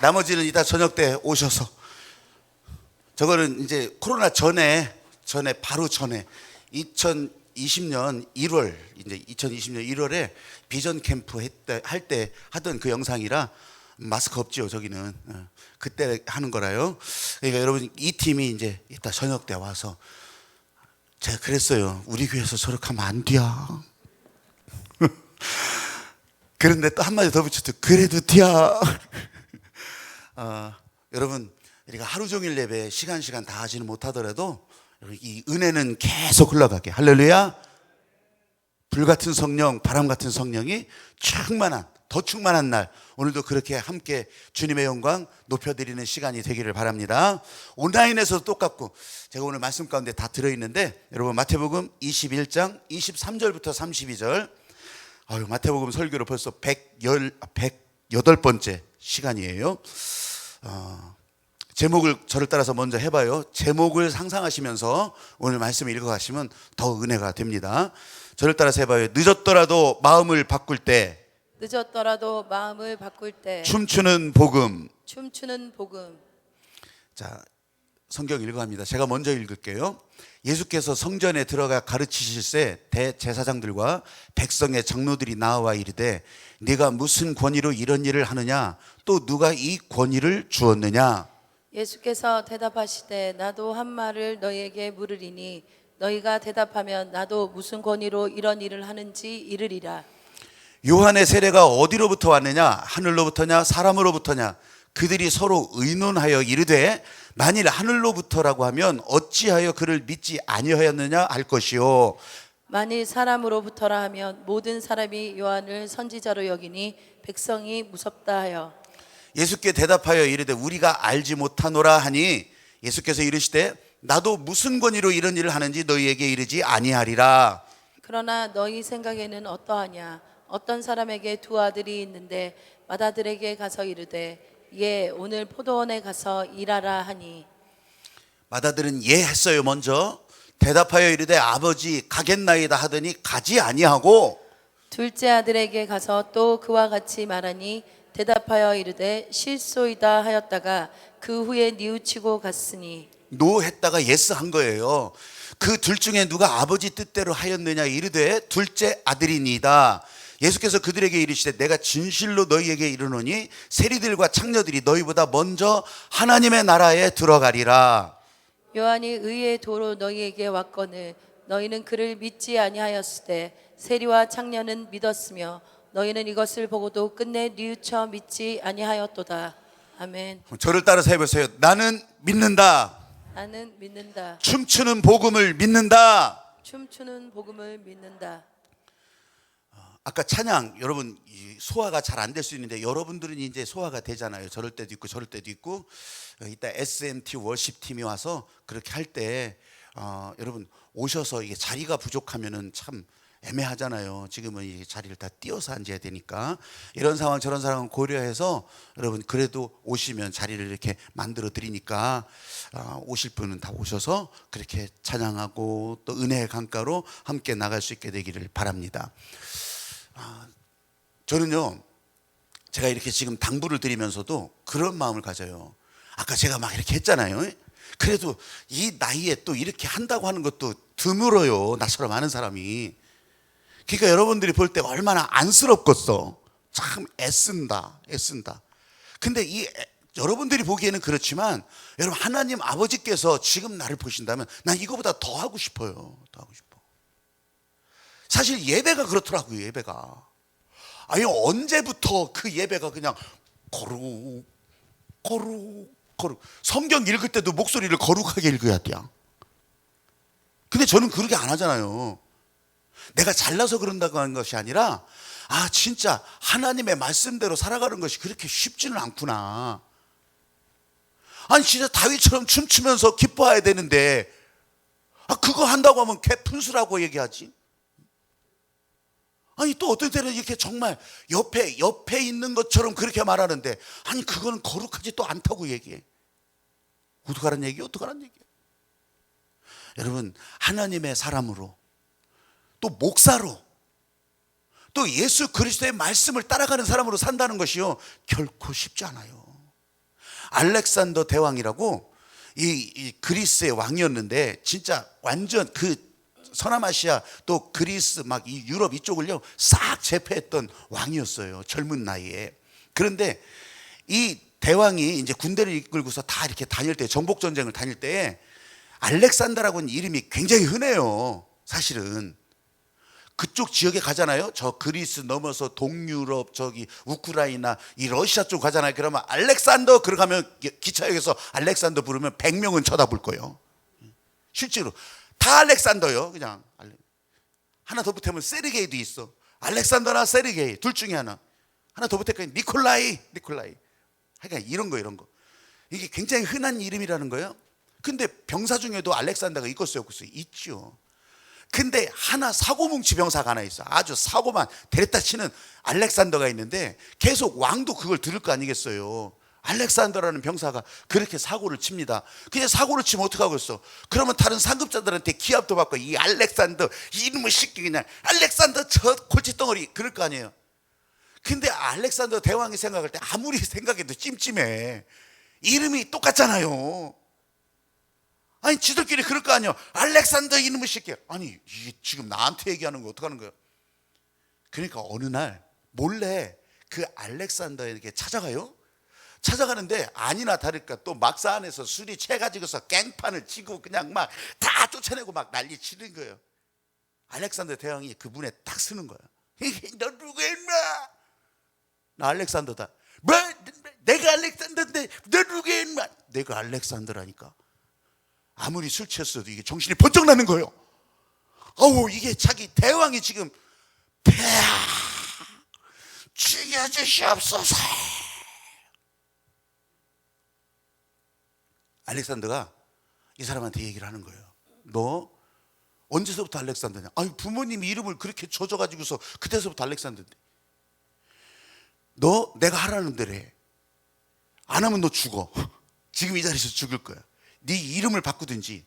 나머지는 이따 저녁 때 오셔서. 저거는 이제 코로나 바로 전에 2020년 1월 이제 2020년 1월에 비전 캠프 할 때 하던 그 영상이라 마스크 없지요. 저기는 그때 하는 거라요. 그러니까 여러분 이 팀이 이제 이따 저녁 때 와서 제가 그랬어요. 우리 교회에서 저렇게 하면 안 돼. 그런데 또 한마디 더 붙였죠. 그래도 돼. 여러분 우리가 하루 종일 예배 시간 다 하지는 못하더라도 이 은혜는 계속 흘러가게. 할렐루야. 불같은 성령, 바람 같은 성령이 더 충만한 날, 오늘도 그렇게 함께 주님의 영광 높여드리는 시간이 되기를 바랍니다. 온라인에서도 똑같고, 제가 오늘 말씀 가운데 다 들어있는데, 여러분 마태복음 21장 23절부터 32절. 마태복음 설교로 벌써 118번째 시간이에요. 제목을 저를 따라서 먼저 해봐요. 제목을 상상하시면서 오늘 말씀을 읽어가시면 더 은혜가 됩니다. 저를 따라서 해봐요. 늦었더라도 마음을 바꿀 때 춤추는 복음. 자, 성경 읽어갑니다. 제가 먼저 읽을게요. 예수께서 성전에 들어가 가르치실새 대제사장들과 백성의 장로들이 나와 이르되 네가 무슨 권위로 이런 일을 하느냐, 또 누가 이 권위를 주었느냐. 예수께서 대답하시되 나도 한 말을 너희에게 물으리니 너희가 대답하면 나도 무슨 권위로 이런 일을 하는지 이르리라. 요한의 세례가 어디로부터 왔느냐, 하늘로부터냐 사람으로부터냐. 그들이 서로 의논하여 이르되 만일 하늘로부터라고 하면 어찌하여 그를 믿지 아니하였느냐 할 것이요, 만일 사람으로부터라 하면 모든 사람이 요한을 선지자로 여기니 백성이 무섭다 하여. 예수께 대답하여 이르되 우리가 알지 못하노라 하니 예수께서 이르시되 나도 무슨 권위로 이런 일을 하는지 너희에게 이르지 아니하리라. 그러나 너희 생각에는 어떠하냐. 어떤 사람에게 두 아들이 있는데 맏아들에게 가서 이르되 예, 오늘 포도원에 가서 일하라 하니. 맏아들은 예 했어요. 먼저 대답하여 이르되 아버지 가겠나이다 하더니 가지 아니하고, 둘째 아들에게 가서 또 그와 같이 말하니 대답하여 이르되 실소이다 하였다가 그 후에 뉘우치고 갔으니. 노 했다가 예스 한 거예요. 그 둘 중에 누가 아버지 뜻대로 하였느냐 이르되 둘째 아들이니이다. 예수께서 그들에게 이르시되 내가 진실로 너희에게 이르노니 세리들과 창녀들이 너희보다 먼저 하나님의 나라에 들어가리라. 요한이 의의 도로 너희에게 왔거늘 너희는 그를 믿지 아니하였을 때 세리와 창녀는 믿었으며 너희는 이것을 보고도 끝내 뉘우쳐 믿지 아니하였도다. 아멘. 저를 따라서 해보세요. 나는 믿는다. 나는 믿는다. 춤추는 복음을 믿는다. 춤추는 복음을 믿는다. 아까 찬양, 여러분 소화가 잘 안 될 수 있는데 여러분들은 이제 소화가 되잖아요. 저럴 때도 있고 저럴 때도 있고. 이따 SMT 월십 팀이 와서 그렇게 할 때 여러분 오셔서 이게 자리가 부족하면은 참 애매하잖아요. 지금은 이 자리를 다 띄어서 앉아야 되니까 이런 상황 저런 상황 고려해서 여러분 그래도 오시면 자리를 이렇게 만들어 드리니까 오실 분은 다 오셔서 그렇게 찬양하고 또 은혜의 강가로 함께 나갈 수 있게 되기를 바랍니다. 저는요, 제가 이렇게 지금 당부를 드리면서도 그런 마음을 가져요. 아까 제가 막 이렇게 했잖아요. 그래도 이 나이에 또 이렇게 한다고 하는 것도 드물어요. 나처럼 아는 사람이. 그러니까 여러분들이 볼 때 얼마나 안쓰럽겠어. 참 애쓴다. 근데 여러분들이 보기에는 그렇지만 여러분 하나님 아버지께서 지금 나를 보신다면 난 이거보다 더 하고 싶어요. 사실 예배가 그렇더라고요. 예배가 아니 언제부터 그 예배가 그냥 거룩 성경 읽을 때도 목소리를 거룩하게 읽어야 돼요. 근데 저는 그렇게 안 하잖아요. 내가 잘나서 그런다고 하는 것이 아니라 진짜 하나님의 말씀대로 살아가는 것이 그렇게 쉽지는 않구나. 아니 진짜 다윗처럼 춤추면서 기뻐해야 되는데 그거 한다고 하면 개푼수라고 얘기하지. 아니 또 어떤 때는 이렇게 정말 옆에 있는 것처럼 그렇게 말하는데 아니 그거는 거룩하지 또 않다고 얘기해. 어떡하란 얘기야? 여러분 하나님의 사람으로 또 목사로 또 예수 그리스도의 말씀을 따라가는 사람으로 산다는 것이요 결코 쉽지 않아요. 알렉산더 대왕이라고 이 그리스의 왕이었는데, 진짜 완전 그 서남아시아 또 그리스 막 이 유럽 이쪽을요 싹 제패했던 왕이었어요, 젊은 나이에. 그런데 이 대왕이 이제 군대를 이끌고서 다 이렇게 다닐 때, 정복 전쟁을 다닐 때 알렉산더라고는 이름이 굉장히 흔해요. 사실은 그쪽 지역에 가잖아요. 저 그리스 넘어서 동유럽, 저기 우크라이나, 이 러시아 쪽 가잖아요. 그러면 알렉산더 그러가면 기차역에서 알렉산더 부르면 100명은 쳐다볼 거예요. 실제로 다 알렉산더요. 그냥 하나 더 붙으면 세르게이도 있어. 알렉산더나 세르게이 둘 중에 하나 더 붙으니까 니콜라이. 그러니까 이런 거 이게 굉장히 흔한 이름이라는 거예요. 근데 병사 중에도 알렉산더가 있겠어요, 없겠어요? 있죠. 근데 하나 사고뭉치 병사가 하나 있어. 아주 사고만 데렸다 치는 알렉산더가 있는데, 계속 왕도 그걸 들을 거 아니겠어요. 알렉산더라는 병사가 그렇게 사고를 칩니다. 그냥 사고를 치면 어떡하겠어? 그러면 다른 상급자들한테 기합도 받고, 이 알렉산더 이놈의 새끼 그냥 알렉산더 저 골칫덩어리 그럴 거 아니에요. 근데 알렉산더 대왕이 생각할 때 아무리 생각해도 찜찜해. 이름이 똑같잖아요. 아니 지들끼리 그럴 거 아니야. 알렉산더 이놈의 새끼. 아니 이게 지금 나한테 얘기하는 거 어떡하는 거야? 그러니까 어느 날 몰래 그 알렉산더에게 찾아가요. 찾아가는데 아니나 다를까 또 막사 안에서 술이 채가지고서 깽판을 치고 그냥 막 다 쫓아내고 막 난리 치는 거예요. 알렉산더 대왕이 그 문에 딱 서는 거야. 너 누구야 인마? 나 알렉산더다. 뭐? 내가 알렉산더인데 너 누구야 인마? 내가 알렉산더라니까. 아무리 술 취했어도 이게 정신이 번쩍 나는 거예요. 어우, 이게 자기 대왕이 지금 폐하 죽여주시옵소서. 알렉산더가 이 사람한테 얘기를 하는 거예요. 너 언제서부터 알렉산더냐? 아니 부모님이 이름을 그렇게 줘가지고서 그때서부터 알렉산더인데. 너 내가 하라는 대로 해. 안 하면 너 죽어. 지금 이 자리에서 죽을 거야. 네 이름을 바꾸든지.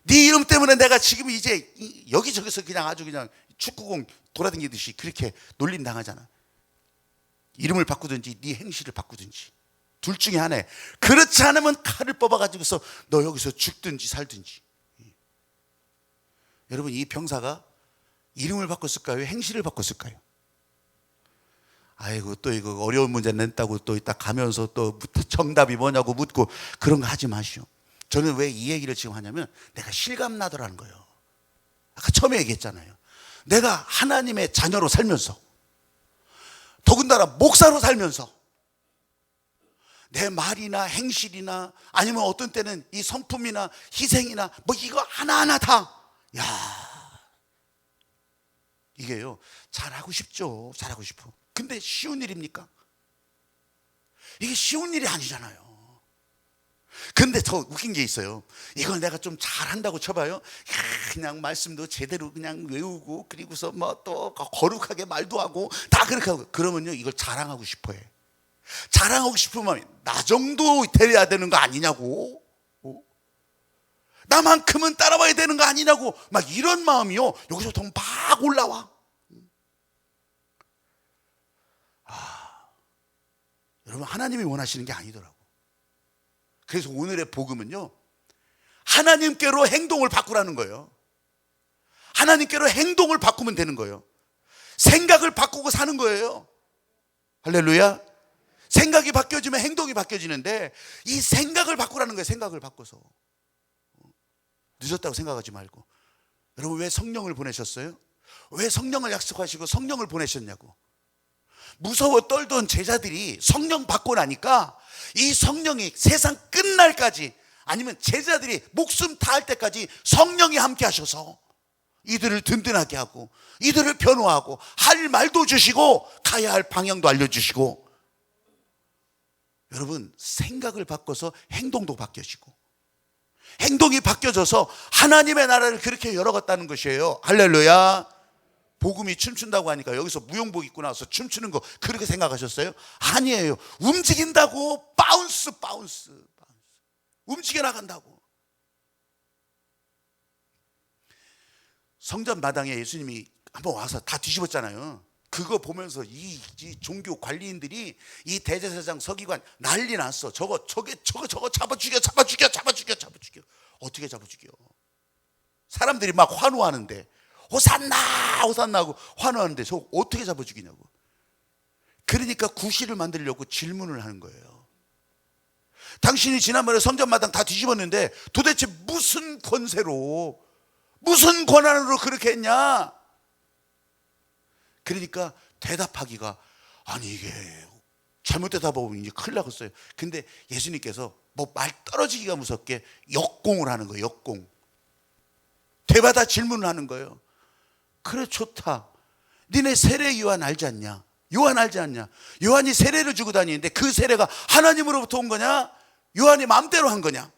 네 이름 때문에 내가 지금 이제 여기저기서 그냥 아주 그냥 축구공 돌아다니듯이 그렇게 놀림 당하잖아. 이름을 바꾸든지 네 행실을 바꾸든지 둘 중에 하나에. 그렇지 않으면 칼을 뽑아가지고서 너 여기서 죽든지 살든지. 여러분, 이 병사가 이름을 바꿨을까요? 행실을 바꿨을까요? 아이고 또 이거 어려운 문제 냈다고 또 이따 가면서 또 정답이 뭐냐고 묻고 그런 거 하지 마시오. 저는 왜 이 얘기를 지금 하냐면 내가 실감나더라는 거예요. 아까 처음에 얘기했잖아요. 내가 하나님의 자녀로 살면서, 더군다나 목사로 살면서 내 말이나 행실이나 아니면 어떤 때는 이 성품이나 희생이나 뭐 이거 하나하나 다, 이게요 잘하고 싶죠. 잘하고 싶어. 근데 쉬운 일입니까? 이게 쉬운 일이 아니잖아요. 근데 더 웃긴 게 있어요. 이걸 내가 좀 잘한다고 쳐봐요. 그냥 말씀도 제대로 그냥 외우고, 그리고서 뭐 또 거룩하게 말도 하고 다 그렇게 하고, 그러면요 이걸 자랑하고 싶어 해. 자랑하고 싶으면 나 정도 돼야 되는 거 아니냐고, 나만큼은 따라와야 되는 거 아니냐고, 막 이런 마음이요 여기서부터 막 올라와. 여러분, 하나님이 원하시는 게 아니더라고. 그래서 오늘의 복음은요 하나님께로 행동을 바꾸라는 거예요. 하나님께로 행동을 바꾸면 되는 거예요. 생각을 바꾸고 사는 거예요. 할렐루야. 생각이 바뀌어지면 행동이 바뀌어지는데, 이 생각을 바꾸라는 거예요. 생각을 바꿔서. 늦었다고 생각하지 말고. 여러분, 왜 성령을 보내셨어요? 왜 성령을 약속하시고 성령을 보내셨냐고. 무서워 떨던 제자들이 성령 받고 나니까 이 성령이 세상 끝날까지, 아니면 제자들이 목숨 다할 때까지 성령이 함께 하셔서 이들을 든든하게 하고, 이들을 변호하고, 할 말도 주시고 가야 할 방향도 알려주시고. 여러분, 생각을 바꿔서 행동도 바뀌어지고, 행동이 바뀌어져서 하나님의 나라를 그렇게 열어갔다는 것이에요. 할렐루야. 복음이 춤춘다고 하니까 여기서 무용복 입고 나와서 춤추는 거 그렇게 생각하셨어요? 아니에요. 움직인다고. 바운스 움직여 나간다고. 성전 마당에 예수님이 한번 와서 다 뒤집었잖아요. 그거 보면서 이 종교 관리인들이 이 대제사장 서기관 난리 났어. 저거 잡아 죽여. 어떻게 잡아 죽여? 사람들이 막 환호하는데, 호산나 하고 환호하는데 저거 어떻게 잡아 죽이냐고. 그러니까 구실을 만들려고 질문을 하는 거예요. 당신이 지난번에 성전마당 다 뒤집었는데 도대체 무슨 권세로, 무슨 권한으로 그렇게 했냐? 그러니까 대답하기가, 아니 이게 잘못 대답하면 이제 큰일 나겠어요. 근데 예수님께서 뭐 말 떨어지기가 무섭게 역공을 하는 거예요. 역공. 되받아 질문을 하는 거예요. 그래, 좋다. 니네 세례 요한 알지 않냐? 요한 알지 않냐? 요한이 세례를 주고 다니는데 그 세례가 하나님으로부터 온 거냐? 요한이 마음대로 한 거냐?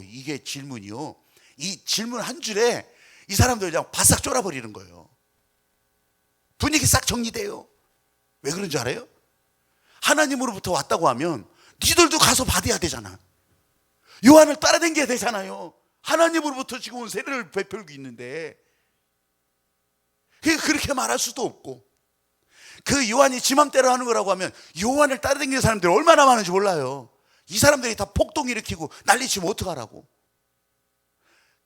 이게 질문이요. 이 질문 한 줄에 이 사람들 그냥 바싹 쫄아버리는 거예요. 분위기 싹 정리돼요. 왜 그런 줄 알아요? 하나님으로부터 왔다고 하면 니들도 가서 받아야 되잖아. 요한을 따라다녀야 되잖아요. 하나님으로부터 지금 온 세례를 베풀고 있는데 그렇게 말할 수도 없고, 그 요한이 지 맘대로 하는 거라고 하면 요한을 따라다니는 사람들이 얼마나 많은지 몰라요. 이 사람들이 다 폭동 일으키고 난리치면 어떡하라고.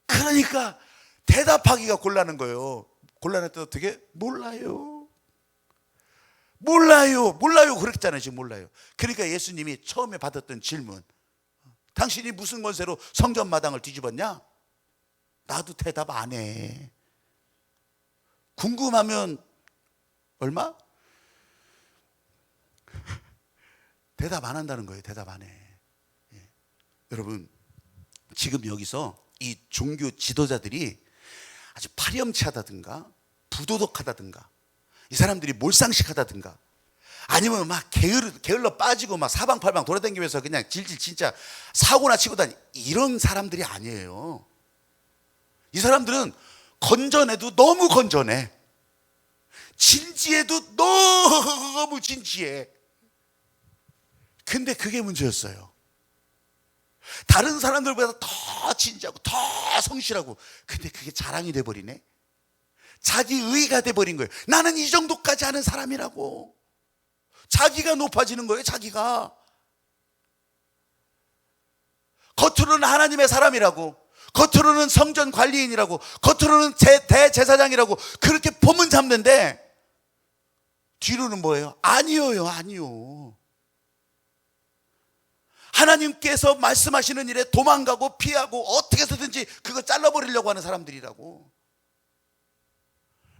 그러니까 대답하기가 곤란한 거예요. 곤란할 때 어떻게? 몰라요 그랬잖아요. 지금 몰라요. 그러니까 예수님이 처음에 받았던 질문, 당신이 무슨 권세로 성전 마당을 뒤집었냐? 나도 대답 안 해. 궁금하면 얼마? 대답 안 한다는 거예요. 대답 안 해. 예. 여러분, 지금 여기서 이 종교 지도자들이 아주 파렴치하다든가 부도덕하다든가 이 사람들이 몰상식하다든가 아니면 막 게을러 빠지고 막 사방팔방 돌아다니면서 그냥 질질 진짜 사고나 치고 다니, 이런 사람들이 아니에요. 이 사람들은 건전해도 너무 건전해. 진지해도 너무 진지해. 근데 그게 문제였어요. 다른 사람들보다 더 진지하고 더 성실하고, 근데 그게 자랑이 돼버리네. 자기 의의가 돼버린 거예요. 나는 이 정도까지 하는 사람이라고. 자기가 높아지는 거예요. 자기가 겉으로는 하나님의 사람이라고, 겉으로는 성전 관리인이라고, 겉으로는 대제사장이라고 그렇게 포문 잡는데 뒤로는 뭐예요? 아니요. 하나님께서 말씀하시는 일에 도망가고 피하고 어떻게 해서든지 그거 잘라버리려고 하는 사람들이라고.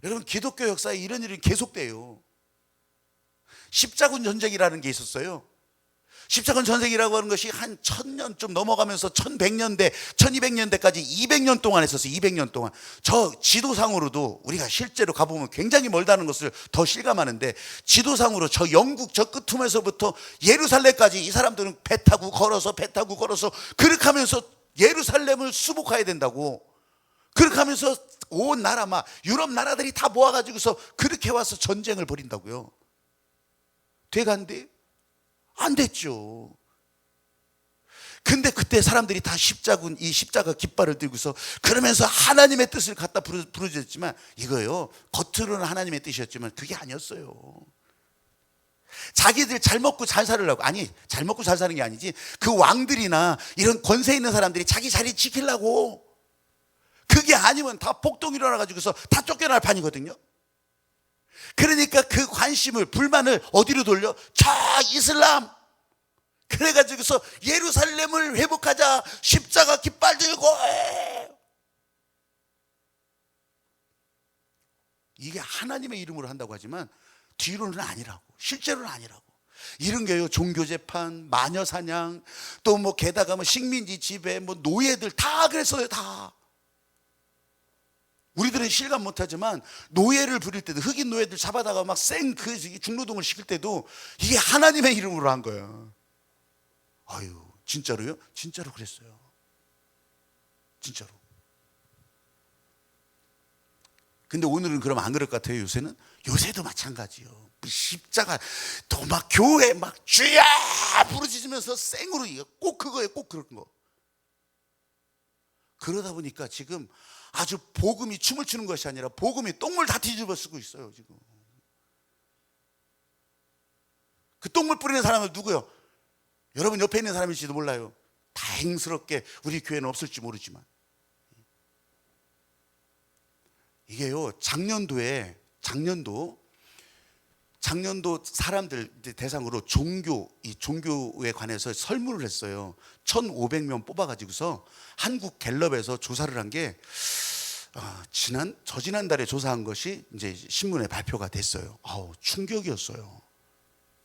여러분, 기독교 역사에 이런 일이 계속돼요. 십자군 전쟁이라는 게 있었어요. 십자군 전쟁이라고 하는 것이 한 1000년 좀 넘어가면서 1100년대, 1200년대까지 200년 동안 했었어요. 200년 동안. 저 지도상으로도 우리가 실제로 가보면 굉장히 멀다는 것을 더 실감하는데, 지도상으로 저 영국 저 끝틈에서부터 예루살렘까지 이 사람들은 배 타고 걸어서 그렇게 하면서 예루살렘을 수복해야 된다고. 그렇게 하면서 온 나라, 막 유럽 나라들이 다 모아가지고서 그렇게 와서 전쟁을 벌인다고요. 돼간대? 안 됐죠. 근데 그때 사람들이 다 이 십자가 깃발을 들고서 그러면서 하나님의 뜻을 갖다 부르짖었지만, 이거요, 겉으로는 하나님의 뜻이었지만 그게 아니었어요. 자기들 잘 먹고 잘 살으려고. 아니, 잘 먹고 잘 사는 게 아니지, 그 왕들이나 이런 권세 있는 사람들이 자기 자리 지키려고. 그게 아니면 다 폭동이 일어나가지고서 다 쫓겨날 판이거든요. 그러니까 그 관심을, 불만을 어디로 돌려? 저 이슬람. 그래가지고서 예루살렘을 회복하자, 십자가 깃발 들고. 이게 하나님의 이름으로 한다고 하지만 뒤로는 아니라고, 실제로는 아니라고. 이런 게요, 종교재판, 마녀사냥, 또 뭐 게다가 뭐 식민지 지배, 뭐 노예들 다 그랬어요. 다. 우리들은 실감 못하지만 노예를 부릴 때도, 흑인 노예들 잡아다가 막 그 중노동을 시킬 때도 이게 하나님의 이름으로 한 거예요. 아유, 진짜로요? 진짜로 그랬어요. 진짜로. 근데 오늘은 그럼 안 그럴 것 같아요. 요새는? 요새도 마찬가지요. 십자가 또 막 교회 막 주야 부르짖으면서 생으로, 꼭 그거예요. 꼭 그런 거. 그러다 보니까 지금 아주 복음이 춤을 추는 것이 아니라 복음이 똥물 다 뒤집어 쓰고 있어요 지금. 그 똥물 뿌리는 사람은 누구요? 여러분 옆에 있는 사람일지도 몰라요. 다행스럽게 우리 교회는 없을지 모르지만, 이게요, 작년도 사람들 대상으로 종교에 관해서 설문을 했어요. 1,500명 뽑아가지고서 한국 갤럽에서 조사를 한 게 저지난달에 조사한 것이 이제 신문에 발표가 됐어요. 충격이었어요.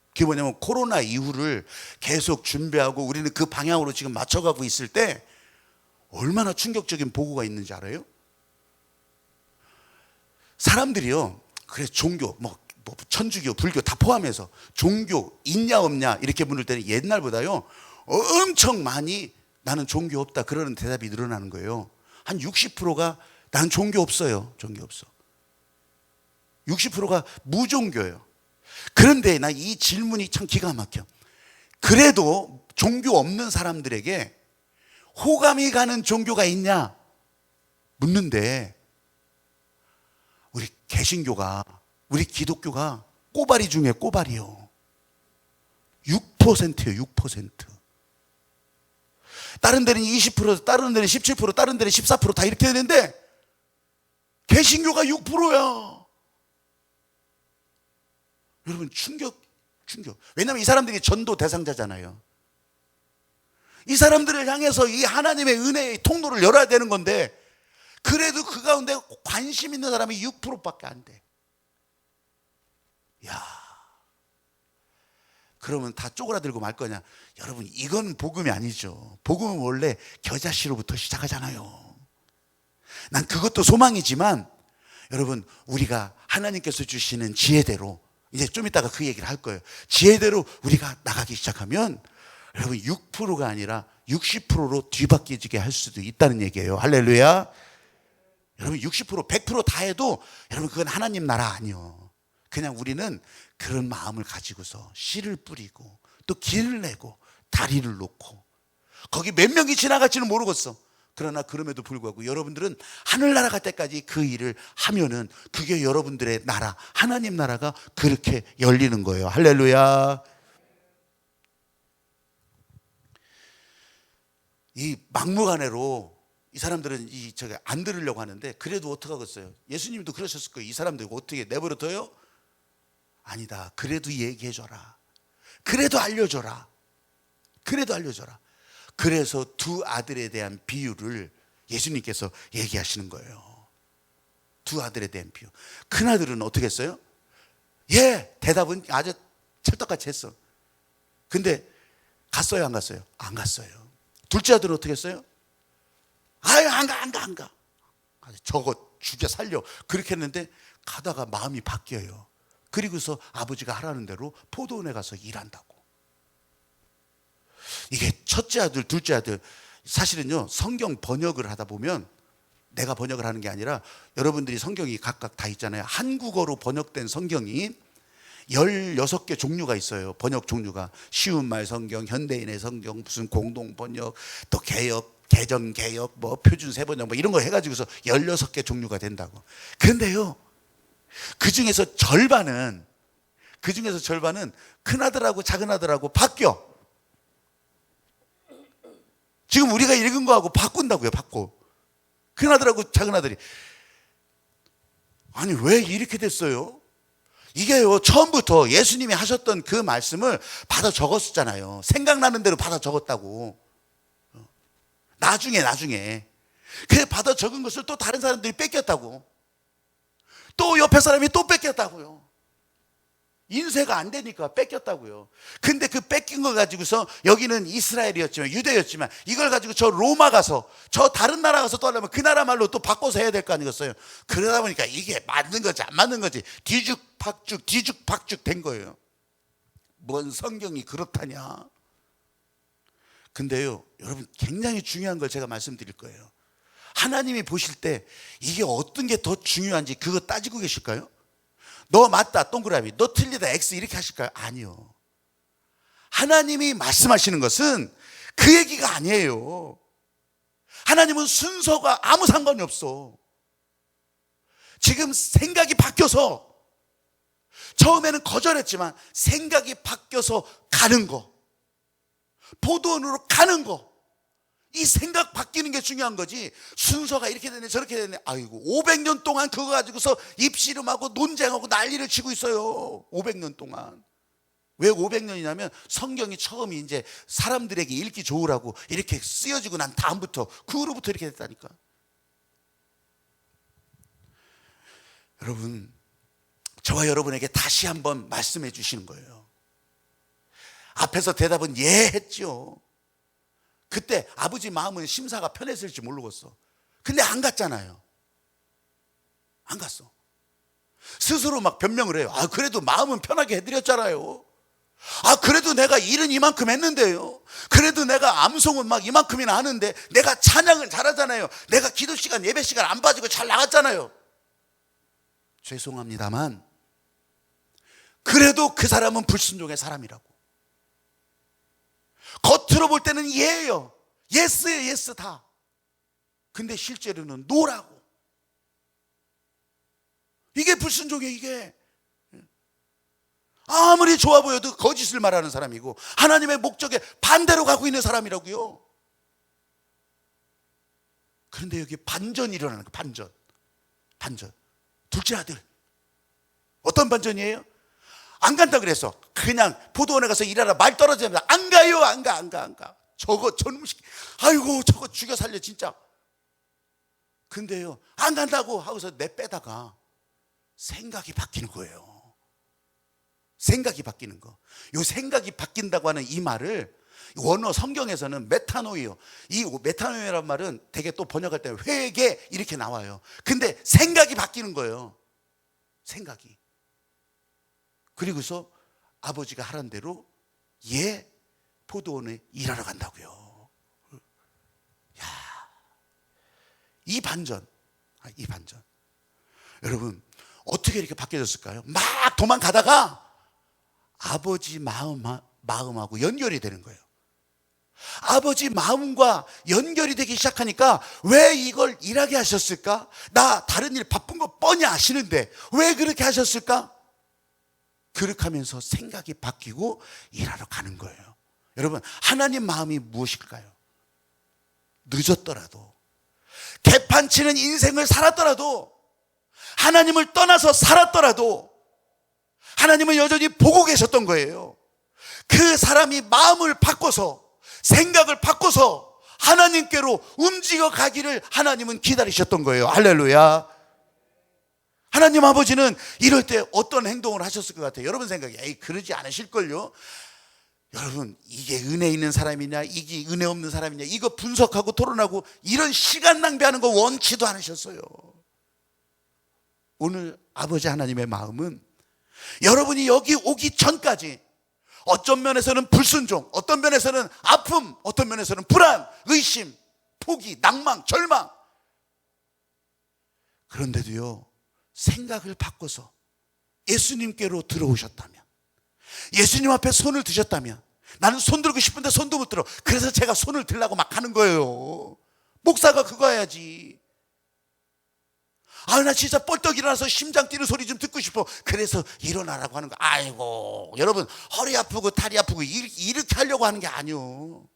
그게 뭐냐면 코로나 이후를 계속 준비하고 우리는 그 방향으로 지금 맞춰가고 있을 때 얼마나 충격적인 보고가 있는지 알아요? 사람들이요, 그래 종교 뭐 천주교, 불교 다 포함해서 종교 있냐 없냐 이렇게 물을 때는 옛날보다요 엄청 많이 나는 종교 없다 그러는 대답이 늘어나는 거예요. 한 60%가 난 종교 없어요. 종교 없어. 60%가 무종교예요. 그런데 나 이 질문이 참 기가 막혀. 그래도 종교 없는 사람들에게 호감이 가는 종교가 있냐 묻는데, 우리 개신교가, 우리 기독교가 꼬바리 중에 꼬바리요. 6%예요. 6%. 다른 데는 20%, 다른 데는 17%, 다른 데는 14%다 이렇게 되는데 개신교가 6%야. 여러분 충격. 왜냐하면 이 사람들이 전도 대상자잖아요. 이 사람들을 향해서 이 하나님의 은혜의 통로를 열어야 되는 건데, 그래도 그 가운데 관심 있는 사람이 6%밖에 안 돼. 야, 그러면 다 쪼그라들고 말 거냐? 여러분, 이건 복음이 아니죠. 복음은 원래 겨자씨로부터 시작하잖아요. 난 그것도 소망이지만, 여러분, 우리가 하나님께서 주시는 지혜대로, 이제 좀 이따가 그 얘기를 할 거예요. 지혜대로 우리가 나가기 시작하면 여러분 6%가 아니라 60%로 뒤바뀌게 할 수도 있다는 얘기예요. 할렐루야. 여러분 60%, 100%다 해도 여러분 그건 하나님 나라 아니요. 그냥 우리는 그런 마음을 가지고서 씨를 뿌리고 또 길을 내고 다리를 놓고 거기 몇 명이 지나갈지는 모르겠어. 그러나 그럼에도 불구하고 여러분들은 하늘나라 갈 때까지 그 일을 하면은 그게 여러분들의 나라, 하나님 나라가 그렇게 열리는 거예요. 할렐루야. 이 막무가내로 이 사람들은 안 들으려고 하는데, 그래도 어떡하겠어요? 예수님도 그러셨을 거예요. 이 사람들 어떻게 내버려둬요? 아니다. 그래도 얘기해줘라. 그래도 알려줘라. 그래서 두 아들에 대한 비유를 예수님께서 얘기하시는 거예요. 두 아들에 대한 비유. 큰 아들은 어떻게 했어요? 대답은 아주 찰떡같이 했어. 근데 갔어요, 안 갔어요? 안 갔어요. 둘째 아들은 어떻게 했어요? 안 가. 저거 죽여 살려. 그렇게 했는데 가다가 마음이 바뀌어요. 그리고서 아버지가 하라는 대로 포도원에 가서 일한다고. 이게 첫째 아들, 둘째 아들, 사실은요 성경 번역을 하다 보면, 내가 번역을 하는 게 아니라 여러분들이 성경이 각각 다 있잖아요. 한국어로 번역된 성경이 16개 종류가 있어요. 번역 종류가. 쉬운 말 성경, 현대인의 성경, 무슨 공동 번역, 또 개역, 개정 개역, 뭐 표준 세번역 뭐 이런 거 해가지고서 16개 종류가 된다고. 그런데요, 그 중에서 절반은 큰아들하고 작은아들하고 바뀌어. 지금 우리가 읽은 거하고 바꾼다고요. 바꿔. 큰아들하고 작은아들이. 아니 왜 이렇게 됐어요? 이게요, 처음부터 예수님이 하셨던 그 말씀을 받아 적었었잖아요. 생각나는 대로 받아 적었다고. 나중에 그래 받아 적은 것을 또 다른 사람들이 뺏겼다고. 또 옆에 사람이 또 뺏겼다고요. 인쇄가 안 되니까 뺏겼다고요. 근데 그 뺏긴 거 가지고서, 여기는 이스라엘이었지만, 유대였지만, 이걸 가지고 저 로마 가서, 저 다른 나라 가서 또 하려면 그 나라 말로 또 바꿔서 해야 될 거 아니겠어요? 그러다 보니까 이게 맞는 건지 안 맞는 건지 뒤죽박죽 된 거예요. 뭔 성경이 그렇다냐? 근데요, 여러분 굉장히 중요한 걸 제가 말씀드릴 거예요. 하나님이 보실 때 이게 어떤 게 더 중요한지 그거 따지고 계실까요? 너 맞다 동그라미, 너 틀리다 X 이렇게 하실까요? 아니요. 하나님이 말씀하시는 것은 그 얘기가 아니에요. 하나님은 순서가 아무 상관이 없어. 지금 생각이 바뀌어서, 처음에는 거절했지만 생각이 바뀌어서 가는 거, 포도원으로 가는 거, 이 생각 바뀌는 게 중요한 거지. 순서가 이렇게 되네 저렇게 되네, 아이고 500년 동안 그거 가지고서 입씨름하고 논쟁하고 난리를 치고 있어요. 500년 동안. 왜 500년이냐면 성경이 처음 이제 사람들에게 읽기 좋으라고 이렇게 쓰여지고 난 다음부터, 그 후로부터 이렇게 됐다니까. 여러분, 저와 여러분에게 다시 한번 말씀해 주시는 거예요. 앞에서 대답은 예 했죠. 그때 아버지 마음은 심사가 편했을지 모르겠어. 근데 안 갔잖아요. 안 갔어. 스스로 막 변명을 해요. 아, 그래도 마음은 편하게 해드렸잖아요. 아, 그래도 내가 일은 이만큼 했는데요. 그래도 내가 암송은 막 이만큼이나 하는데, 내가 찬양을 잘하잖아요. 내가 기도 시간 예배 시간 안 빠지고 잘 나갔잖아요. 죄송합니다만 그래도 그 사람은 불순종의 사람이라고. 겉으로 볼 때는 예예요. 예스예요, 예스 다. 근데 실제로는 노라고. 이게 불순종이에요, 이게. 아무리 좋아 보여도 거짓을 말하는 사람이고 하나님의 목적에 반대로 가고 있는 사람이라고요. 그런데 여기 반전이 일어나는 거예요. 반전. 둘째 아들. 어떤 반전이에요? 안 간다 그랬어. 그냥 포도원에 가서 일하라 말 떨어지면 안 가요. 안 가. 저거 저놈식, 아이고 저거 죽여 살려 진짜. 근데요, 안 간다고 하고서 내빼다가 생각이 바뀌는 거예요. 생각이 바뀌는 거. 요 생각이 바뀐다고 하는 이 말을 원어 성경에서는 메타노이요. 이 메타노이라는 말은 되게 또 번역할 때 회개 이렇게 나와요. 근데 생각이 바뀌는 거예요. 생각이. 그리고서 아버지가 하란 대로 예, 포도원에 일하러 간다고요. 야, 이 반전. 여러분, 어떻게 이렇게 바뀌어졌을까요? 막 도망가다가 아버지 마음하고 연결이 되는 거예요. 아버지 마음과 연결이 되기 시작하니까 왜 이걸 일하게 하셨을까? 나 다른 일 바쁜 거 뻔히 아시는데 왜 그렇게 하셨을까? 그렇게 하면서 생각이 바뀌고 일하러 가는 거예요. 여러분, 하나님 마음이 무엇일까요? 늦었더라도, 개판치는 인생을 살았더라도, 하나님을 떠나서 살았더라도 하나님은 여전히 보고 계셨던 거예요. 그 사람이 마음을 바꿔서, 생각을 바꿔서 하나님께로 움직여 가기를 하나님은 기다리셨던 거예요. 할렐루야. 하나님 아버지는 이럴 때 어떤 행동을 하셨을 것 같아요? 여러분 생각에 에이, 그러지 않으실걸요? 여러분, 이게 은혜 있는 사람이냐 이게 은혜 없는 사람이냐 이거 분석하고 토론하고 이런 시간 낭비하는 거 원치도 않으셨어요. 오늘 아버지 하나님의 마음은 여러분이 여기 오기 전까지 어떤 면에서는 불순종, 어떤 면에서는 아픔, 어떤 면에서는 불안, 의심, 포기, 낭망, 절망, 그런데도요 생각을 바꿔서 예수님께로 들어오셨다면, 예수님 앞에 손을 드셨다면, 나는 손 들고 싶은데 손도 못 들어. 그래서 제가 손을 들라고 막 하는 거예요. 목사가 그거 해야지. 아, 나 진짜 뻘떡 일어나서 심장 뛰는 소리 좀 듣고 싶어. 그래서 일어나라고 하는 거. 아이고, 여러분, 허리 아프고 다리 아프고 이렇게 하려고 하는 게 아니요.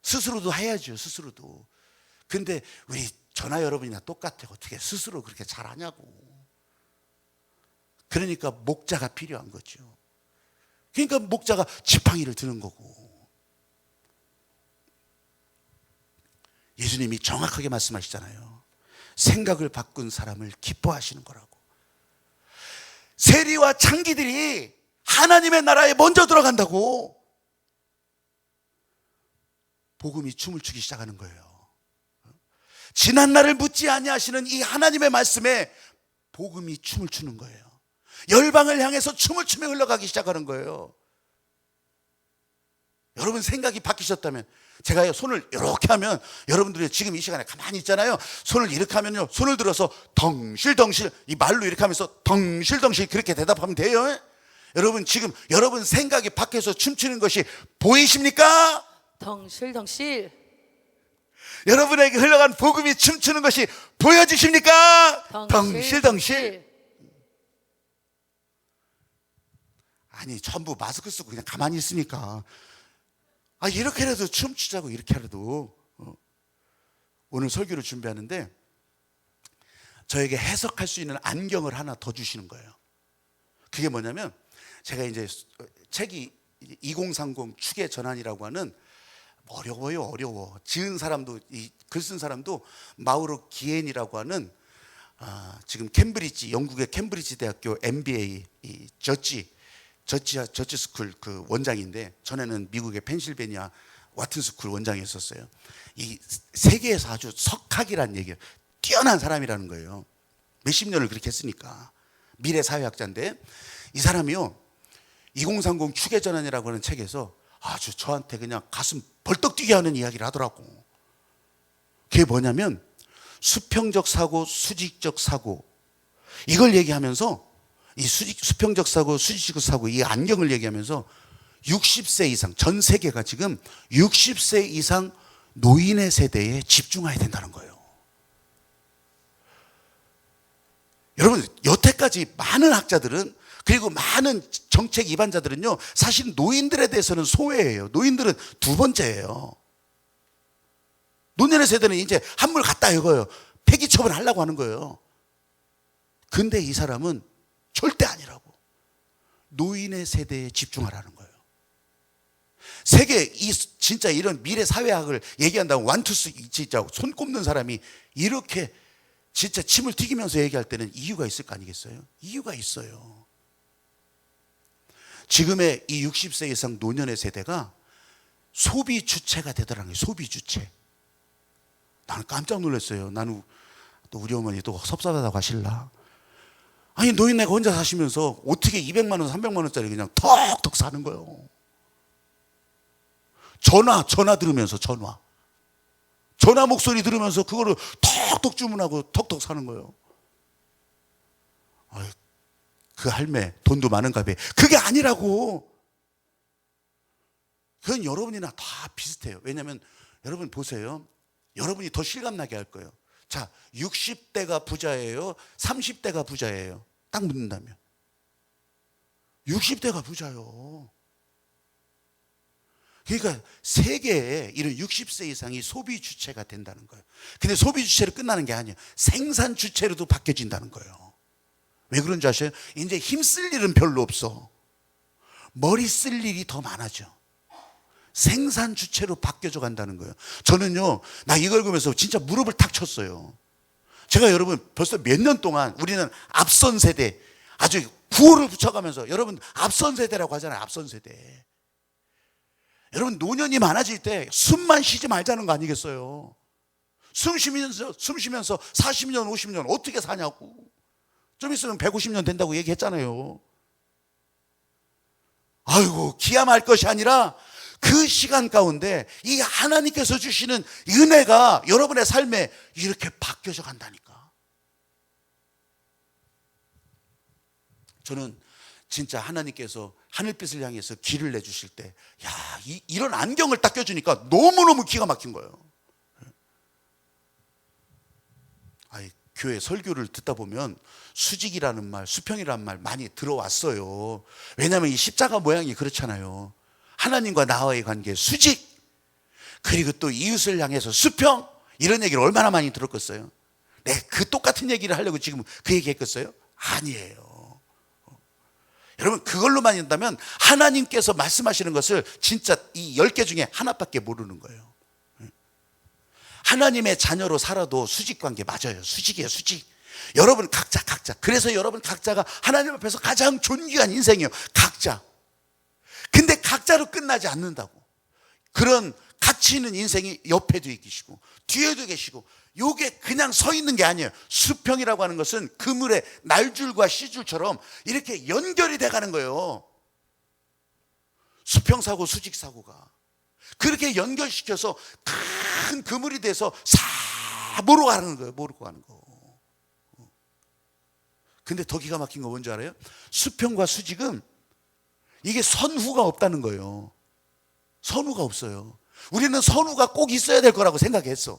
스스로도 해야죠, 스스로도. 근데 우리 전하 여러분이나 똑같아. 어떻게 스스로 그렇게 잘하냐고. 그러니까 목자가 필요한 거죠. 그러니까 목자가 지팡이를 드는 거고. 예수님이 정확하게 말씀하시잖아요. 생각을 바꾼 사람을 기뻐하시는 거라고. 세리와 창기들이 하나님의 나라에 먼저 들어간다고. 복음이 춤을 추기 시작하는 거예요. 지난 날을 묻지 아니하시는 이 하나님의 말씀에 복음이 춤을 추는 거예요. 열방을 향해서 춤을 추며 흘러가기 시작하는 거예요. 여러분 생각이 바뀌셨다면, 제가 손을 이렇게 하면 여러분들이 지금 이 시간에 가만히 있잖아요. 손을 이렇게 하면요, 손을 들어서 덩실덩실, 이 말로 이렇게 하면서 덩실덩실 그렇게 대답하면 돼요. 여러분 지금 여러분 생각이 바뀌어서 춤추는 것이 보이십니까? 덩실덩실. 여러분에게 흘러간 복음이 춤추는 것이 보여지십니까? 덩실덩실. 아니 전부 마스크 쓰고 그냥 가만히 있으니까 이렇게라도 춤추자고. 이렇게라도. 오늘 설교를 준비하는데 저에게 해석할 수 있는 안경을 하나 더 주시는 거예요. 그게 뭐냐면 제가 이제 책이 2030 축의 전환이라고 하는, 어려워. 지은 사람도, 글 쓴 사람도 마우로 기엔이라고 하는 지금 캠브리지, 영국의 캠브리지 대학교 MBA 저지 스쿨 그 원장인데, 전에는 미국의 펜실베니아 와튼 스쿨 원장이었었어요. 이 세계에서 아주 석학이라는 얘기예요. 뛰어난 사람이라는 거예요. 몇십 년을 그렇게 했으니까. 미래 사회학자인데, 이 사람이요 2030 축의 전환이라고 하는 책에서 아주 저한테 그냥 가슴 벌떡 뛰게 하는 이야기를 하더라고. 그게 뭐냐면 수평적 사고, 수직적 사고, 이걸 얘기하면서, 이 수평적 사고, 수직적 사고, 이 안경을 얘기하면서 60세 이상, 전 세계가 지금 60세 이상 노인의 세대에 집중해야 된다는 거예요. 여러분, 여태까지 많은 학자들은, 그리고 많은 정책 입안자들은요, 사실 노인들에 대해서는 소외예요. 노인들은 두 번째예요. 노년의 세대는 이제 한물 갔다 이거예요. 폐기 처분하려고 하는 거예요. 근데 이 사람은 절대 아니라고. 노인의 세대에 집중하라는 거예요. 세계 진짜 이런 미래 사회학을 얘기한다고 완투스 진짜 손 꼽는 사람이 이렇게 진짜 침을 튀기면서 얘기할 때는 이유가 있을 거 아니겠어요? 이유가 있어요. 지금의 이 60세 이상 노년의 세대가 소비 주체가 되더라는 거예요. 소비 주체. 나는 깜짝 놀랐어요. 나는 또 우리 어머니 또 섭섭하다고 하실라. 아니 노인네가 혼자 사시면서 어떻게 200만 원, 300만 원짜리 그냥 턱턱 사는 거예요. 전화 들으면서 전화 목소리 들으면서 그거를 턱턱 주문하고 턱턱 사는 거예요. 그 할매 돈도 많은가 봐. 그게 아니라고. 그건 여러분이나 다 비슷해요. 왜냐하면 여러분 보세요. 여러분이 더 실감나게 할 거예요. 자, 60대가 부자예요? 30대가 부자예요? 딱 묻는다면 60대가 부자요. 그러니까 세계에 이런 60세 이상이 소비 주체가 된다는 거예요. 근데 소비 주체로 끝나는 게 아니에요. 생산 주체로도 바뀌어진다는 거예요. 왜 그런 줄 아세요? 이제 힘쓸 일은 별로 없어. 머리 쓸 일이 더 많아져. 생산 주체로 바뀌어져 간다는 거예요. 저는요, 나 이걸 보면서 진짜 무릎을 탁 쳤어요. 제가 여러분 벌써 몇 년 동안 우리는 앞선 세대, 아주 구호를 붙여가면서, 여러분 앞선 세대라고 하잖아요. 앞선 세대. 여러분 노년이 많아질 때 숨만 쉬지 말자는 거 아니겠어요? 숨 쉬면서 40년 50년 어떻게 사냐고. 좀 있으면 150년 된다고 얘기했잖아요. 아이고, 기함할 것이 아니라 그 시간 가운데 이 하나님께서 주시는 은혜가 여러분의 삶에 이렇게 바뀌어져 간다니까. 저는 진짜 하나님께서 하늘빛을 향해서 길을 내주실 때, 이런 안경을 딱 껴주니까 너무너무 기가 막힌 거예요. 교회 설교를 듣다 보면 수직이라는 말, 수평이라는 말 많이 들어왔어요. 왜냐하면 이 십자가 모양이 그렇잖아요. 하나님과 나와의 관계 수직, 그리고 또 이웃을 향해서 수평, 이런 얘기를 얼마나 많이 들었겠어요. 그 똑같은 얘기를 하려고 지금 그 얘기 했겠어요? 아니에요. 여러분 그걸로만 한다면 하나님께서 말씀하시는 것을 진짜 이 10개 중에 하나밖에 모르는 거예요. 하나님의 자녀로 살아도 수직관계 맞아요. 수직이에요, 수직. 여러분 각자. 그래서 여러분 각자가 하나님 앞에서 가장 존귀한 인생이에요. 각자. 근데 각자로 끝나지 않는다고. 그런 가치 있는 인생이 옆에도 계시고 뒤에도 계시고, 요게 그냥 서 있는 게 아니에요. 수평이라고 하는 것은 그물의 날줄과 시줄처럼 이렇게 연결이 돼 가는 거예요. 수평사고 수직사고가 그렇게 연결시켜서 큰 그물이 돼서 사 몰고 가는 거예요. 몰고 가는 거. 근데 더 기가 막힌 거 뭔지 알아요? 수평과 수직은 이게 선후가 없다는 거예요. 선후가 없어요. 우리는 선우가 꼭 있어야 될 거라고 생각했어.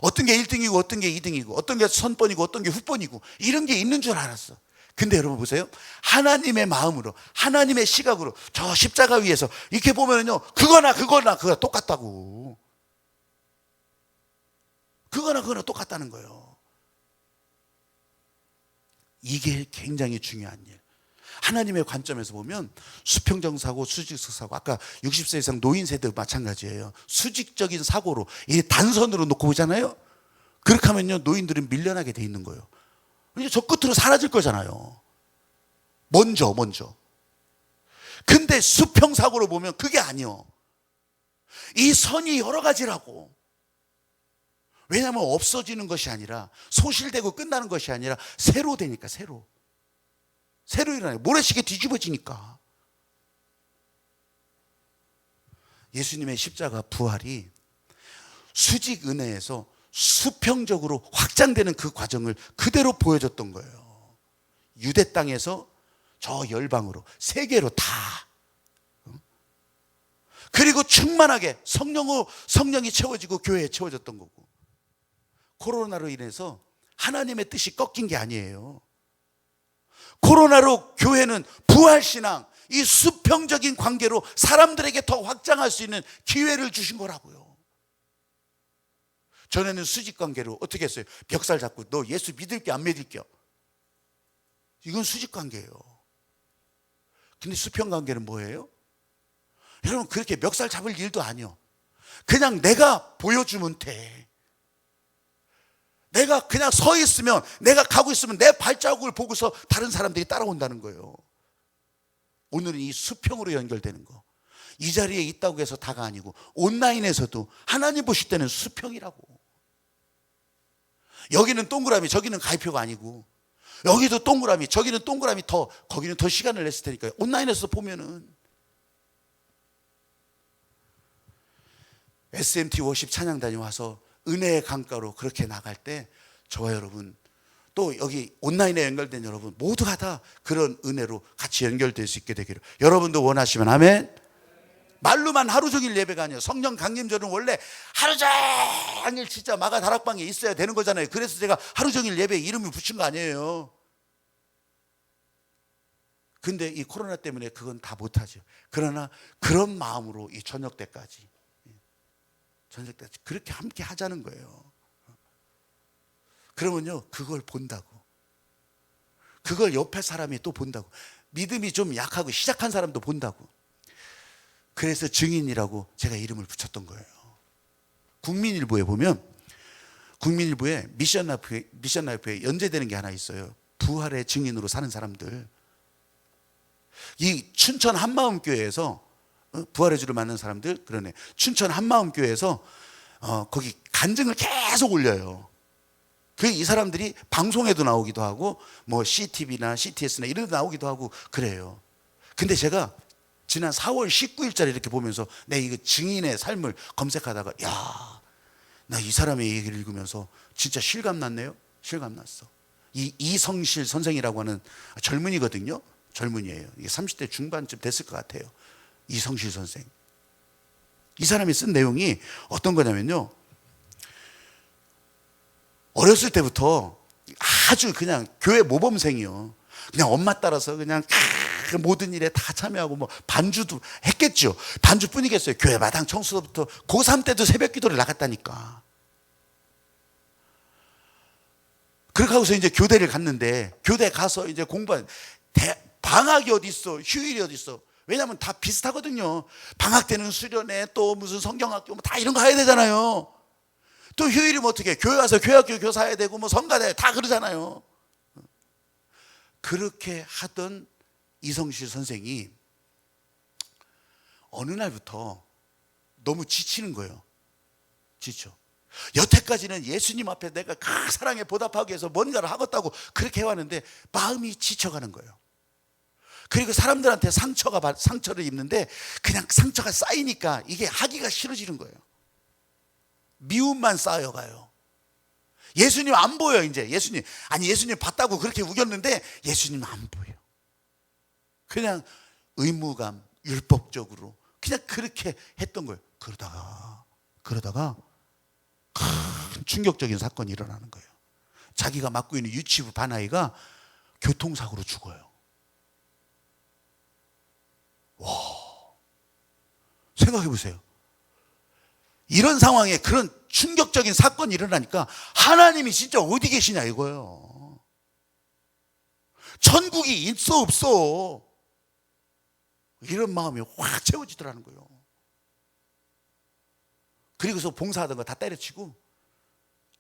어떤 게 1등이고 어떤 게 2등이고 어떤 게 선번이고 어떤 게 후번이고 이런 게 있는 줄 알았어. 근데 여러분 보세요. 하나님의 마음으로, 하나님의 시각으로 저 십자가 위에서 이렇게 보면요, 그거나 똑같다고. 그거나 똑같다는 거예요. 이게 굉장히 중요한 일. 하나님의 관점에서 보면 수평적 사고, 수직적 사고, 아까 60세 이상 노인 세대도 마찬가지예요. 수직적인 사고로 이 단선으로 놓고 보잖아요. 그렇게 하면요, 노인들은 밀려나게 돼 있는 거예요. 이제 저 끝으로 사라질 거잖아요. 먼저. 근데 수평 사고로 보면 그게 아니요. 이 선이 여러 가지라고. 왜냐하면 없어지는 것이 아니라, 소실되고 끝나는 것이 아니라 새로 되니까, 새로 일어나요. 모래시계 뒤집어지니까. 예수님의 십자가 부활이 수직 은혜에서 수평적으로 확장되는 그 과정을 그대로 보여줬던 거예요. 유대 땅에서 저 열방으로, 세계로 다. 그리고 충만하게 성령이 채워지고 교회에 채워졌던 거고. 코로나로 인해서 하나님의 뜻이 꺾인 게 아니에요. 코로나로 교회는 부활신앙, 이 수평적인 관계로 사람들에게 더 확장할 수 있는 기회를 주신 거라고요. 전에는 수직관계로 어떻게 했어요? 벽살 잡고 너 예수 믿을게 안 믿을게. 이건 수직관계예요. 근데 수평관계는 뭐예요? 여러분, 그렇게 멱살 잡을 일도 아니요. 그냥 내가 보여주면 돼. 내가 그냥 서 있으면, 내가 가고 있으면 내 발자국을 보고서 다른 사람들이 따라온다는 거예요. 오늘은 이 수평으로 연결되는 거. 이 자리에 있다고 해서 다가 아니고 온라인에서도 하나님 보실 때는 수평이라고. 여기는 동그라미, 저기는 가위표가 아니고, 여기도 동그라미, 저기는 동그라미 거기는 더 시간을 냈을 테니까요. 온라인에서 보면은 SMT 워십 찬양단이 와서 은혜의 강가로 그렇게 나갈 때 저와 여러분, 또 여기 온라인에 연결된 여러분 모두가 다 그런 은혜로 같이 연결될 수 있게 되기를 여러분도 원하시면 아멘. 말로만 하루 종일 예배가 아니에요. 성령 강림절은 원래 하루 종일 진짜 마가 다락방에 있어야 되는 거잖아요. 그래서 제가 하루 종일 예배에 이름을 붙인 거 아니에요. 근데 이 코로나 때문에 그건 다 못하죠. 그러나 그런 마음으로 이 저녁 때까지 그렇게 함께 하자는 거예요. 그러면요, 그걸 본다고. 그걸 옆에 사람이 또 본다고. 믿음이 좀 약하고 시작한 사람도 본다고. 그래서 증인이라고 제가 이름을 붙였던 거예요. 국민일보에 보면, 국민일보에 미션 라이프에 연재되는 게 하나 있어요. 부활의 증인으로 사는 사람들. 이 춘천 한마음교회에서 부활의 주를 만난 사람들, 그러네. 춘천 한마음교회에서 거기 간증을 계속 올려요. 이 사람들이 방송에도 나오기도 하고, 뭐 CTV나 CTS나 이런 데 나오기도 하고 그래요. 근데 제가 지난 4월 19일자리 이렇게 보면서 내 이거 증인의 삶을 검색하다가, 야, 나 이 사람의 얘기를 읽으면서 진짜 실감났네요. 실감났어. 이성실 선생이라고 하는 젊은이거든요. 젊은이에요. 이게 30대 중반쯤 됐을 것 같아요. 이성실 선생. 이 사람이 쓴 내용이 어떤 거냐면요, 어렸을 때부터 아주 그냥 교회 모범생이요. 그냥 엄마 따라서 그냥 모든 일에 다 참여하고, 뭐 반주도 했겠죠. 반주뿐이겠어요. 교회 마당 청소부터 고3 때도 새벽 기도를 나갔다니까. 그렇게 하고서 이제 교대를 갔는데, 교대 가서 이제 공부한, 방학이 어디 있어, 휴일이 어디 있어. 왜냐하면 다 비슷하거든요. 방학 때는 수련회, 또 무슨 성경학교, 뭐 다 이런 거 해야 되잖아요. 또 휴일이면 어떻게, 교회 와서 교회학교 교사해야 되고, 뭐 성가대 다 그러잖아요. 그렇게 하던 이성실 선생이 어느 날부터 너무 지치는 거예요. 지쳐. 여태까지는 예수님 앞에 내가 그 사랑에 보답하기 위해서 뭔가를 하겠다고 그렇게 해왔는데 마음이 지쳐가는 거예요. 그리고 사람들한테 상처를 입는데 그냥 상처가 쌓이니까 이게 하기가 싫어지는 거예요. 미움만 쌓여가요. 예수님 안 보여. 이제 예수님 봤다고 그렇게 우겼는데 예수님 안 보여. 그냥 의무감, 율법적으로 그냥 그렇게 했던 거예요. 그러다가 큰 충격적인 사건이 일어나는 거예요. 자기가 맡고 있는 유치부 반아이가 교통사고로 죽어요. 와, 생각해 보세요. 이런 상황에 그런 충격적인 사건이 일어나니까 하나님이 진짜 어디 계시냐 이거예요. 천국이 있어 없어, 이런 마음이 확 채워지더라는 거예요. 그리고서 봉사하던 거 다 때려치고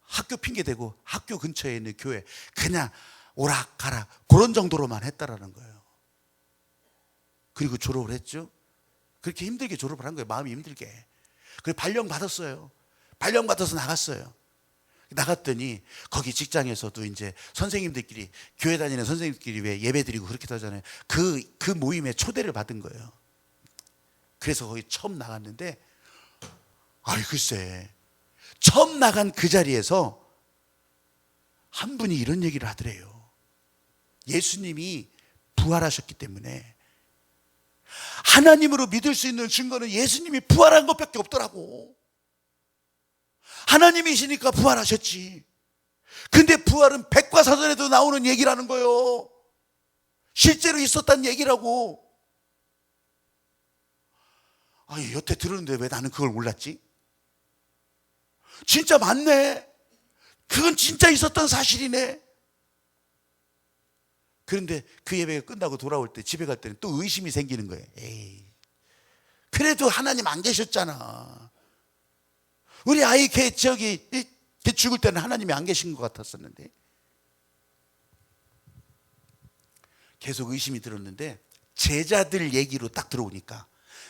학교 핑계대고 학교 근처에 있는 교회 그냥 오락가락 그런 정도로만 했다라는 거예요. 그리고 졸업을 했죠. 그렇게 힘들게 졸업을 한 거예요. 마음이 힘들게. 그리고 발령 받았어요. 발령 받아서 나갔어요. 나갔더니 거기 직장에서도 이제 선생님들끼리, 교회 다니는 선생님들끼리 왜 예배 드리고 그렇게 하잖아요. 그 모임에 초대를 받은 거예요. 그래서 거기 처음 나갔는데, 아이 글쎄, 처음 나간 그 자리에서 한 분이 이런 얘기를 하더래요. 예수님이 부활하셨기 때문에 하나님으로 믿을 수 있는 증거는 예수님이 부활한 것밖에 없더라고. 하나님이시니까 부활하셨지. 근데 부활은 백과사전에도 나오는 얘기라는 거예요. 실제로 있었단 얘기라고. 아니, 여태 들었는데 왜 나는 그걸 몰랐지? 진짜 맞네. 그건 진짜 있었던 사실이네. 그런데 그 예배가 끝나고 돌아올 때, 집에 갈 때는 또 의심이 생기는 거예요. 에이, 그래도 하나님 안 계셨잖아. 우리 아이 걔 죽을 때는 하나님이 안 계신 것 같았었는데. 계속 의심이 들었는데 제자들 얘기로 딱 들어오니까,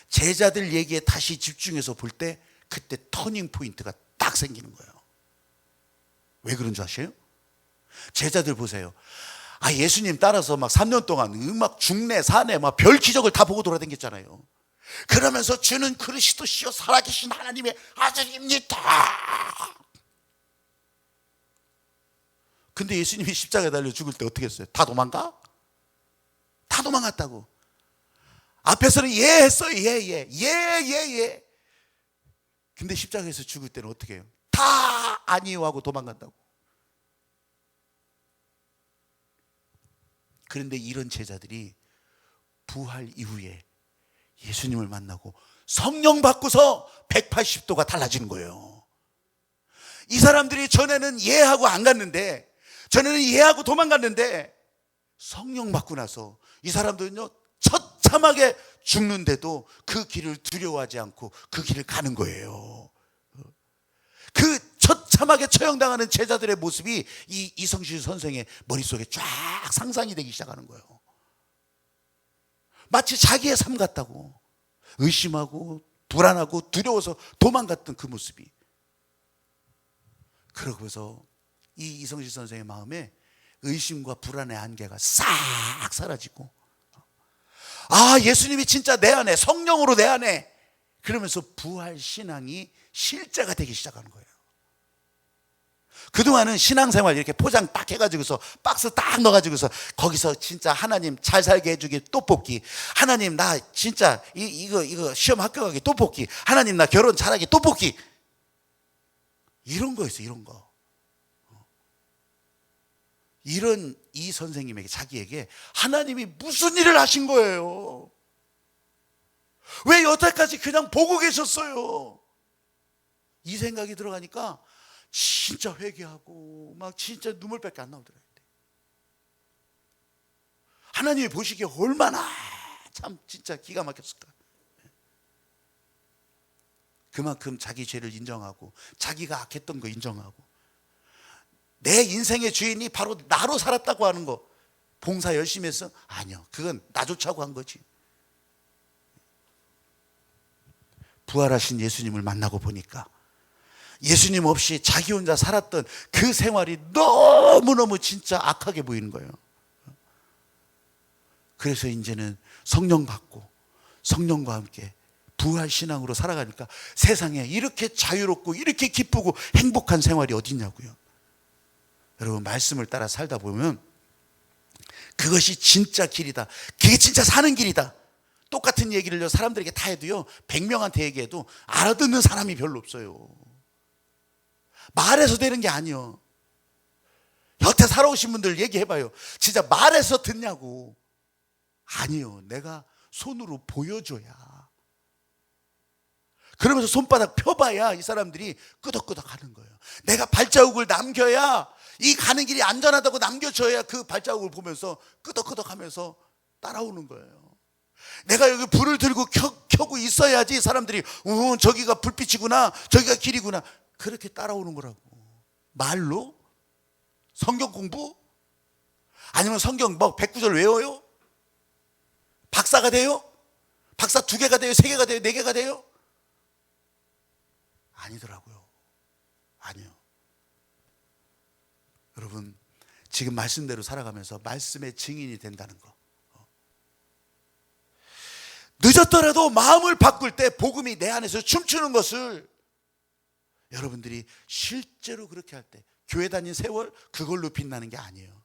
제자들 얘기에 다시 집중해서 볼 때 그때 터닝 포인트가 딱 생기는 거예요. 왜 그런 줄 아세요? 제자들 보세요. 아, 예수님 따라서 막 3년 동안 막 중내 산에 막 별 기적을 다 보고 돌아다녔잖아요. 그러면서 주는 그리스도시요 살아계신 하나님의 아들입니다. 근데 예수님이 십자가에 달려 죽을 때 어떻게 했어요? 다 도망가? 다 도망갔다고. 앞에서는 예 했어요. 예. 근데 십자가에서 죽을 때는 어떻게 해요? 다 아니요 하고 도망간다고. 그런데 이런 제자들이 부활 이후에 예수님을 만나고 성령 받고서 180도가 달라지는 거예요. 이 사람들이 전에는 예하고 안 갔는데, 전에는 예하고 도망갔는데, 성령 받고 나서 이 사람들은요 처참하게 죽는데도 그 길을 두려워하지 않고 그 길을 가는 거예요. 그 처참하게 처형당하는 제자들의 모습이 이 이성실 선생의 머릿속에 쫙 상상이 되기 시작하는 거예요. 마치 자기의 삶 같다고. 의심하고 불안하고 두려워서 도망갔던 그 모습이. 그러고서 이 이성실 선생의 마음에 의심과 불안의 안개가 싹 사라지고, 아, 예수님이 진짜 내 안에, 성령으로 내 안에, 그러면서 부활 신앙이 실제가 되기 시작하는 거예요. 그동안은 신앙생활 이렇게 포장 딱 해가지고서 박스 딱 넣어가지고서 거기서 진짜 하나님 잘 살게 해주기 또 뽑기, 하나님 나 진짜 이거 시험 합격하기 또 뽑기, 하나님 나 결혼 잘하기 또 뽑기, 이런 거였어요. 이런 거. 이런 이 선생님에게, 자기에게 하나님이 무슨 일을 하신 거예요? 왜 여태까지 그냥 보고 계셨어요? 이 생각이 들어가니까 진짜 회개하고 막 진짜 눈물밖에 안 나오더라고요. 하나님이 보시기에 얼마나 참 진짜 기가 막혔을까. 그만큼 자기 죄를 인정하고 자기가 악했던 거 인정하고, 내 인생의 주인이 바로 나로 살았다고 하는 거, 봉사 열심히 해서 아니요, 그건 나 좋자고 한 거지. 부활하신 예수님을 만나고 보니까 예수님 없이 자기 혼자 살았던 그 생활이 너무너무 진짜 악하게 보이는 거예요. 그래서 이제는 성령 받고 성령과 함께 부활신앙으로 살아가니까 세상에 이렇게 자유롭고 이렇게 기쁘고 행복한 생활이 어디 있냐고요. 여러분, 말씀을 따라 살다 보면 그것이 진짜 길이다, 그게 진짜 사는 길이다. 똑같은 같은 얘기를 사람들에게 다 해도요, 100명한테 얘기해도 알아듣는 사람이 별로 없어요. 말해서 되는 게 아니요. 여태 살아오신 분들 얘기해봐요. 진짜 말해서 듣냐고. 아니요. 내가 손으로 보여줘야. 그러면서 손바닥 펴봐야 이 사람들이 끄덕끄덕 하는 거예요. 내가 발자국을 남겨야, 이 가는 길이 안전하다고 남겨줘야 그 발자국을 보면서 끄덕끄덕 하면서 따라오는 거예요. 내가 여기 불을 들고 켜고 있어야지 사람들이 저기가 불빛이구나, 저기가 길이구나, 그렇게 따라오는 거라고. 말로? 성경 공부? 아니면 성경 뭐 100구절 외워요? 박사가 돼요? 박사 2개가 돼요? 3개가 돼요? 4개가 돼요? 아니더라고요. 아니요. 여러분, 지금 말씀대로 살아가면서 말씀의 증인이 된다는 거. 늦었더라도 마음을 바꿀 때 복음이 내 안에서 춤추는 것을 여러분들이 실제로 그렇게 할 때, 교회 다닌 세월 그걸로 빛나는 게 아니에요.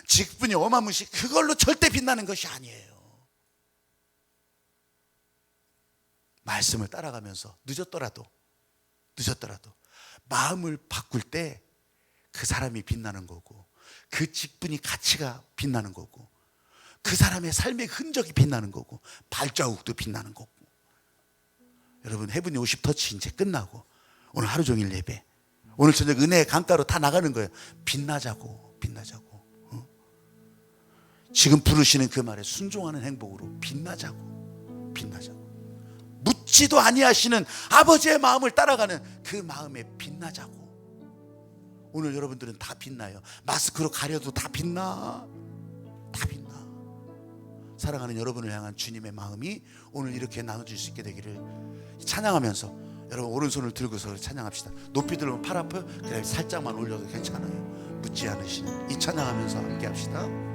직분이 어마무시 그걸로 절대 빛나는 것이 아니에요. 말씀을 따라가면서 늦었더라도 마음을 바꿀 때 그 사람이 빛나는 거고, 그 직분이 가치가 빛나는 거고, 그 사람의 삶의 흔적이 빛나는 거고, 발자국도 빛나는 거고. 여러분, 헤븐이 50 터치 이제 끝나고 오늘 하루 종일 예배, 오늘 저녁 은혜의 강가로 다 나가는 거예요. 빛나자고. 지금 부르시는 그 말에 순종하는 행복으로 빛나자고. 묻지도 아니하시는 아버지의 마음을 따라가는 그 마음에 빛나자고. 오늘 여러분들은 다 빛나요. 마스크로 가려도 다 빛나. 사랑하는 여러분을 향한 주님의 마음이 오늘 이렇게 나눠질 수 있게 되기를 찬양하면서, 여러분 오른손을 들고서 찬양합시다. 높이 들면 팔 아파요? 그래, 살짝만 올려도 괜찮아요. 묻지 않으시는 이 찬양하면서 함께 합시다.